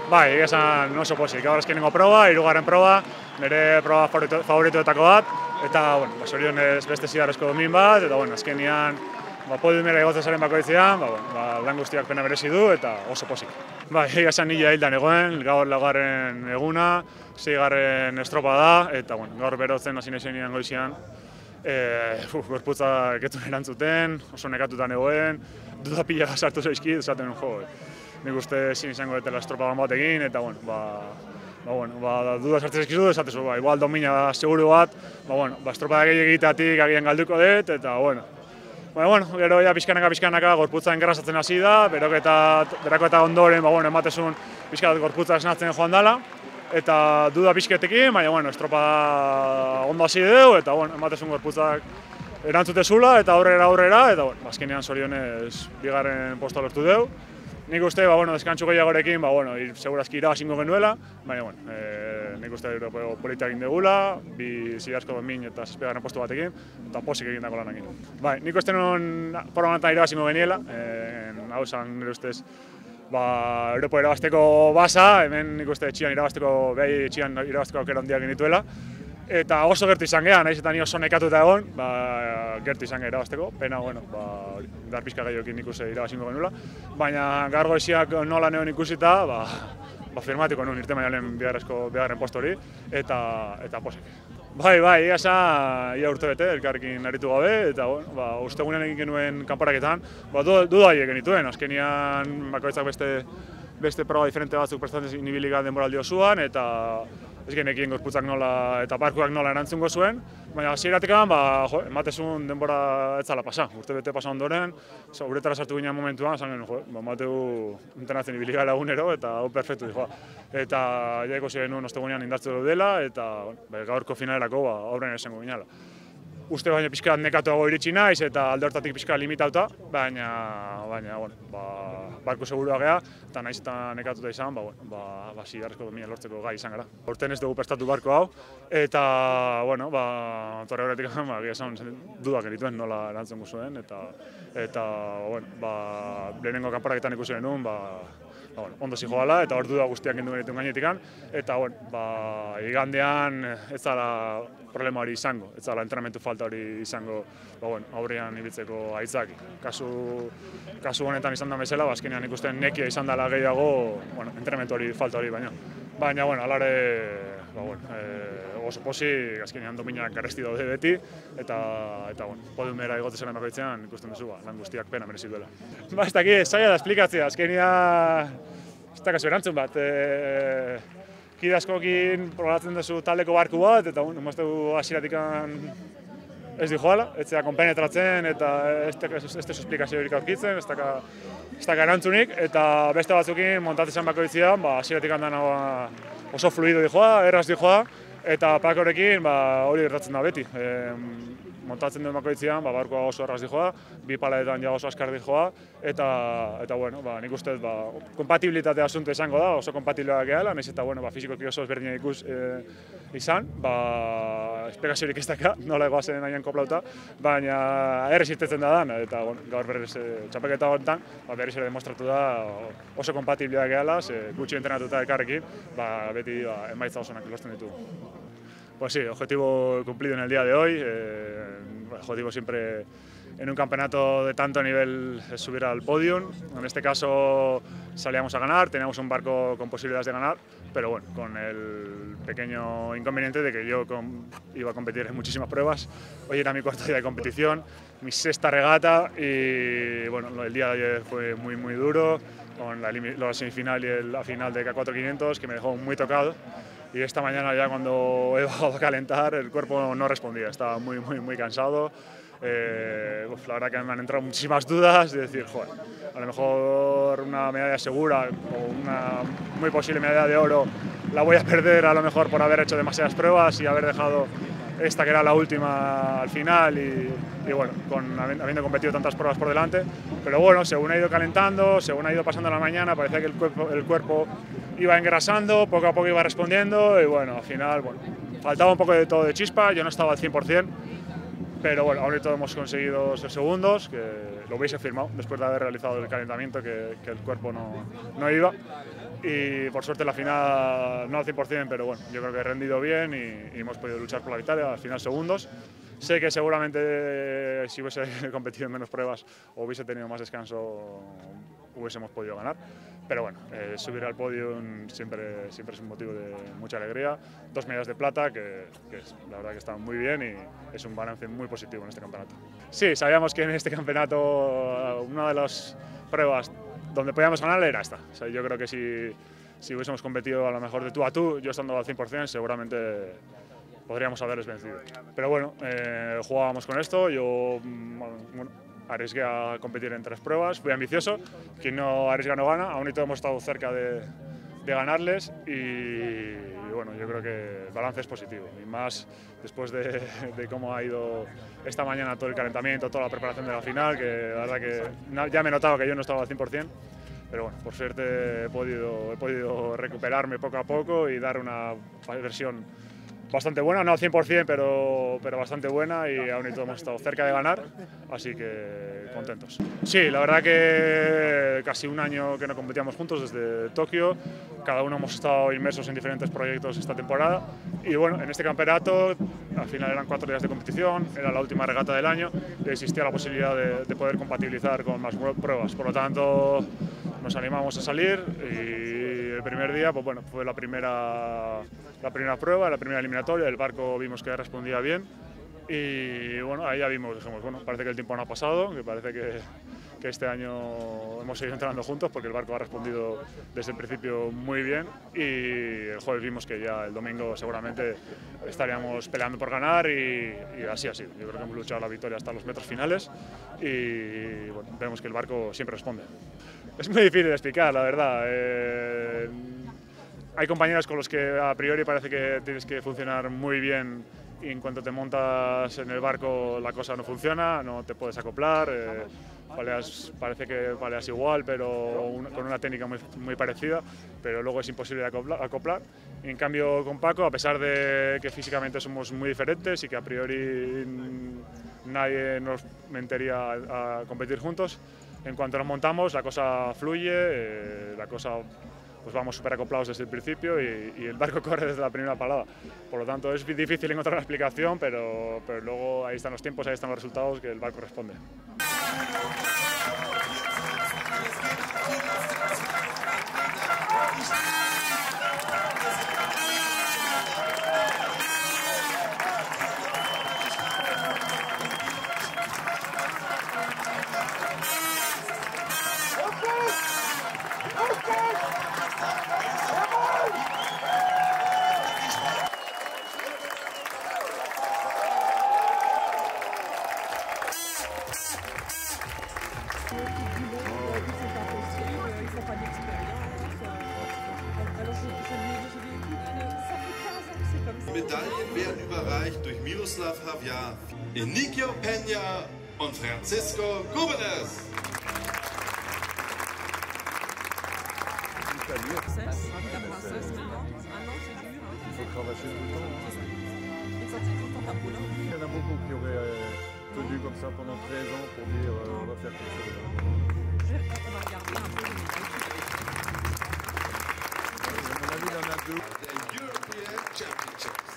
Bai, egia esan oso pozik. Gaur azkenengo proba, hirugarren proba, nire proba favoritoetako bat, eta, bueno, zorionez beste zidarrezko domin bat, eta, bueno, azkenean, podiumera igotzen zaren bakoitzean, lan guztiak pena merezi du, eta oso pozik. Bai, egia esan nila hildan egoen, gaur laugarren eguna, 6. estropa da, eta, bueno, gaur berotzen hasi naizenean goizian, gorputza ketun erantzuten, oso nekatutan egoen, duda pila sartu zaizkit, esaten nik uste ezin izango dutela estropa bat egin, eta, duda sartzen zaizkizu, esatezu, igual domina seguru bat, estropa egiteatik agian galduko dut, eta, gero ja pixkanaka gorputza engarrasatzen hasi da, berako eta ondoren, ematezun pixkat gorputza esnatzen joan dela, eta duda pixketekin, baina, estropa ondo hasi dugu, eta, ematezun gorputzak erantzute zula, eta aurrera, eta, azkenean zorionez 2. posta lortu dugu. Nik uste, deskantsu gehiagorekin, segurazki irabazingo genuela, baina, nik uste Europeo polita egin degula, 2 zidarzko domin eta 6. postu batekin, eta posik egin dako lanakin. Nik uste nuen programatan irabazingo geniela, hau zan nire ustez, Europeo irabazteko basa, hemen nik uste etxian irabazteko aukera handiak genituela, eta oso gertu izan gehan, nahiz eta ni oso nekatuta egon, gertu izan geha irabazteko, pena, dar pixka gehiokin nik uste irabazingo genula, baina gaur goiziak nola neon ikusita, firmatiko nuen irte maialen 2. postu hori, eta posik. Bai, ia urte bete, elkarrekin aritu gabe, eta ustegunean egin genuen kanporaketan, duda haiek genituen, azkenian bakoitzak beste proba diferente batzuk prestatzen inibiliga denboraldi osoan, eta ez genekien gorputzak nola eta parkuak nola erantzungo zuen, baina hasieratekan ematezun denbora ez zala pasa. Urte bete pasa ondoren, uretara sartu ginen momentuan, esan genuen, emateu entrenatzen ibiliga lagunero, eta hau perfektu dihoa. Eta jaiko ziren nuen ostegunean indartzu daudela, eta gaurko finalerako aurren esango ginala. Uste baina pixka nekatuago iritsi naiz eta alde hortatik pixka limitauta, baina barko segurua geha, eta naiz eta nekatuta izan, zidarrezko domina lortzeko gai izan gara. Horten ez dugu prestatu barko hau, eta, torre horretik esan dudak genituen nola erantzungo zuen, eta, lehenengo kanporaketan ikusi genuen, ondo zijoala, eta hor duda guztiak kendu genituen gainetikan, eta, igandean ez zala problema hori izango, ez zala entrenamentu falta hori izango, aurrean ibiltzeko aitzaki. Kasu honetan izan da bezala, azkenean ikusten nekia izan dela gehiago, entrenamentu hori falta hori baino. Baina, alare, oso pozik, azkenean dominak garresti daude beti, eta podiumera igote zaren bakoitzean ikusten duzu, lan guztiak pena merezi duela. Ez dakit, zaila da esplikatzea, azkenean ez dakazu erantzun bat. Kide askokin probatzen duzu taldeko barku bat, eta emaztegu hasieratik ez dijoala, ez zera konpenetratzen, eta ez dezu esplikaziorik aurkitzen, ez daka erantzunik, eta beste batzukin montatzen bakoitzean, hasieratik oso fluido dijoa, erraz dijoa, eta pakorekin hori gertatzen da beti. Montatzen duen bakoitzean, barkoa oso erraz dijoa, 2 palaetan ja oso askar dijoa, eta nik uste kompatibilitatea asunto izango da, oso kompatibleak gehala, nahiz eta fizikoki oso ezberdina izan, esplikaziorik ez daka, nola egoazen nahian koplauta, baina errez irtetzen da dan, eta gaur berrez txapeketa honetan, berriz ere demostratu da oso kompatibleak gehala, gutxi entrenatuta elkarrekin, beti emaitza osonak lortzen ditugu. Pues sí, objetivo cumplido en el día de hoy. Objetivo siempre en un campeonato de tanto nivel es subir al podium. En este caso salíamos a ganar, teníamos un barco con posibilidades de ganar, pero bueno, con el pequeño inconveniente de que yo iba a competir en muchísimas pruebas. Hoy era mi 4º día de competición, mi 6ª regata y el día de ayer fue muy duro, con la semifinal y la final de K4-500 que me dejó muy tocado. Y esta mañana ya cuando he bajado a calentar el cuerpo no respondía, estaba muy cansado. La verdad que me han entrado muchísimas dudas de decir, a lo mejor una medalla segura o una muy posible medalla de oro la voy a perder a lo mejor por haber hecho demasiadas pruebas y haber dejado esta que era la última al final y habiendo competido tantas pruebas por delante. Pero según ha ido calentando, según ha ido pasando la mañana, parecía que el cuerpo iba engrasando, poco a poco iba respondiendo y al final faltaba un poco de todo de chispa, yo no estaba al 100%, Pero bueno, aún y todo hemos conseguido ser segundos, que lo hubiese firmado después de haber realizado el calentamiento, que el cuerpo no iba. Y por suerte la final no al 100%, pero bueno, yo creo que he rendido bien y hemos podido luchar por la victoria, al final segundos. Sé que seguramente si hubiese competido en menos pruebas o hubiese tenido más descanso hubiésemos podido ganar, pero bueno, subir al podio siempre es un motivo de mucha alegría. 2 medallas de plata que la verdad que están muy bien y es un balance muy positivo en este campeonato. Sí, sabíamos que en este campeonato una de las pruebas donde podíamos ganar era esta. O sea, yo creo que si hubiésemos competido a lo mejor de tú a tú, yo estando al 100%, seguramente podríamos haberles vencido. Pero bueno, jugábamos con esto, yo bueno, arriesgué a competir en 3 pruebas, fui ambicioso, quien no arriesga no gana, aún y todo hemos estado cerca de ganarles y bueno, yo creo que el balance es positivo y más después de cómo ha ido esta mañana todo el calentamiento, toda la preparación de la final, que la verdad que ya me he notado que yo no estaba al 100%, pero bueno, por suerte he podido recuperarme poco a poco y dar una versión bastante buena, no al 100%, pero bastante buena y aún y todo hemos estado cerca de ganar, así que contentos. Sí, la verdad que casi un año que no competíamos juntos desde Tokio, cada uno hemos estado inmersos en diferentes proyectos esta temporada y bueno, en este campeonato al final eran 4 días de competición, era la última regata del año y existía la posibilidad de poder compatibilizar con más pruebas, por lo tanto nos animamos a salir y el primer día pues bueno, fue la primera prueba, la primera eliminatoria, el barco vimos que respondía bien y bueno, ahí ya dijimos, bueno, parece que el tiempo no ha pasado, que parece que este año hemos seguido entrenando juntos porque el barco ha respondido desde el principio muy bien y el jueves vimos que ya el domingo seguramente estaríamos peleando por ganar y así ha sido. Yo creo que hemos luchado la victoria hasta los metros finales y bueno, vemos que el barco siempre responde. Es muy difícil de explicar, la verdad. Hay compañeros con los que a priori parece que tienes que funcionar muy bien y en cuanto te montas en el barco la cosa no funciona, no te puedes acoplar, parece que paleas igual pero con una técnica muy parecida, pero luego es imposible de acoplar. Y en cambio con Paco, a pesar de que físicamente somos muy diferentes y que a priori nadie nos mentiría a competir juntos, en cuanto nos montamos la cosa fluye, pues vamos súper acoplados desde el principio y el barco corre desde la primera palada. Por lo tanto es difícil encontrar una explicación, pero luego ahí están los tiempos, ahí están los resultados que el barco responde. Medaillen werden überreicht durch Miroslav Havěr, Inicio Peña und Francisco Gómez. Il y en a beaucoup qui auraient tenu comme ça pendant 13 ans pour dire on va faire quelque chose. On va regarder un peu les médailles. À mon avis, il y en a 2. The European Championships.